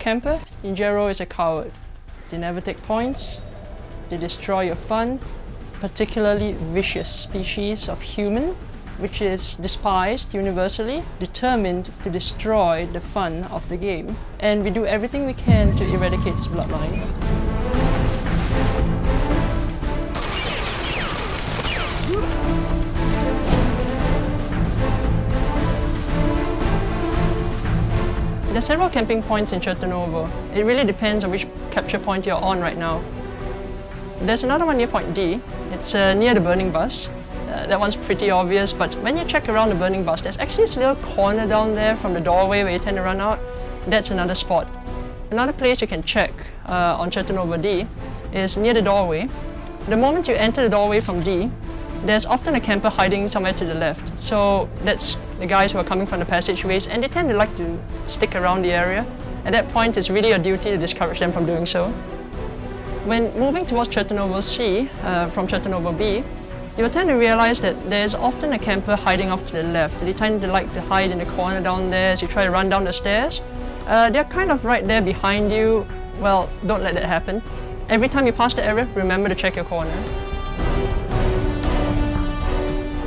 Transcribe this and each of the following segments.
camper, in general, is a coward. They never take points, they destroy your fun, particularly vicious species of human, which is despised universally, determined to destroy the fun of the game. And we do everything we can to eradicate this bloodline. There are several camping points in Chertonovo. It really depends on which capture point you're on right now. There's another one near point D. It's near the burning bus. That one's pretty obvious, but when you check around the burning bus, there's actually this little corner down there from the doorway where you tend to run out. That's another spot. Another place you can check on Chertonovo D is near the doorway. The moment you enter the doorway from D, there's often a camper hiding somewhere to the left. So that's the guys who are coming from the passageways, and they tend to like to stick around the area. At that point, it's really your duty to discourage them from doing so. When moving towards Chertonovo C from Chertonovo B, you will tend to realize that there's often a camper hiding off to the left. They tend to like to hide in the corner down there as you try to run down the stairs. They're kind of right there behind you. Well, don't let that happen. Every time you pass the area, remember to check your corner.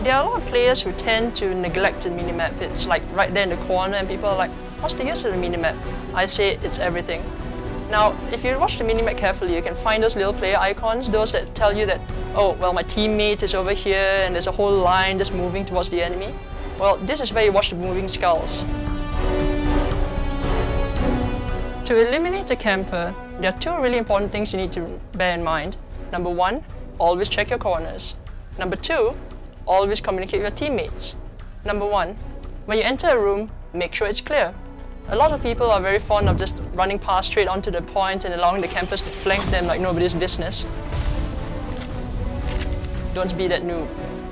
There are a lot of players who tend to neglect the minimap. It's like right there in the corner and people are like, what's the use of the minimap? I say it's everything. Now, if you watch the minimap carefully, you can find those little player icons, those that tell you that, oh, well, my teammate is over here and there's a whole line just moving towards the enemy. Well, this is where you watch the moving skulls. To eliminate a camper, there are two really important things you need to bear in mind. Number one, always check your corners. Number two, always communicate with your teammates. Number one, when you enter a room, make sure it's clear. A lot of people are very fond of just running past straight onto the point and allowing the campers to flank them like nobody's business. Don't be that noob.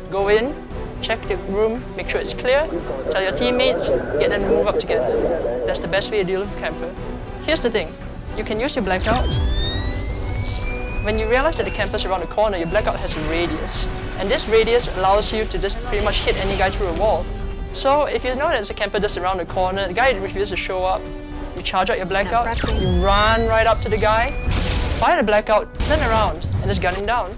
Go in, check the room, make sure it's clear, tell your teammates, get them to move up together. That's the best way to deal with a camper. Here's the thing, you can use your blackout. When you realize that the camper's around the corner, your blackout has a radius. And this radius allows you to just pretty much hit any guy through a wall. So if you know there's a camper just around the corner, the guy refuses to show up, you charge out your blackout, you run right up to the guy, fire the blackout, turn around, and just gun him down.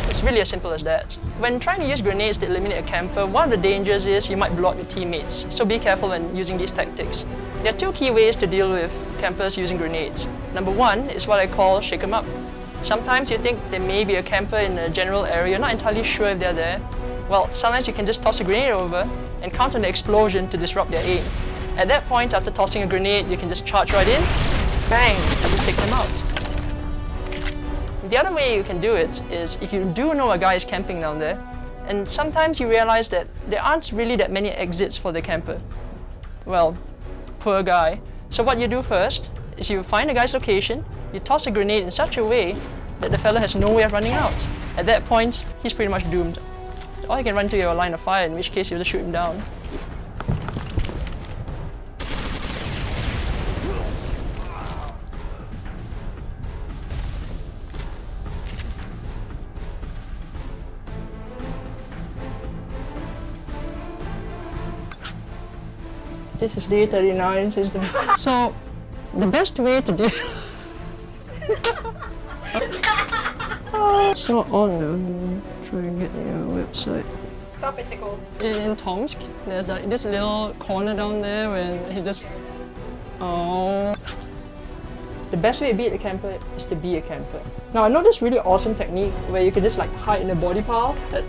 It's really as simple as that. When trying to use grenades to eliminate a camper, one of the dangers is you might block your teammates, so be careful when using these tactics. There are two key ways to deal with campers using grenades. Number one is what I call shake 'em up. Sometimes you think there may be a camper in a general area, you're not entirely sure if they're there. Well, sometimes you can just toss a grenade over and count on the explosion to disrupt their aim. At that point, after tossing a grenade, you can just charge right in, bang, and just take them out. The other way you can do it is if you do know a guy is camping down there, and sometimes you realize that there aren't really that many exits for the camper. Well, poor guy. So what you do first is you find the guy's location, you toss a grenade in such a way that the fella has no way of running out. At that point, he's pretty much doomed. Or you can run to your line of fire, in which case you have to shoot him down. This is day 39 system. So, the best way to do so on try and get your website. Stop it, Nicole. In Tomsk, there's like this little corner down there when he just the best way to beat a camper is to be a camper. Now I know this really awesome technique where you can just like hide in a body pile and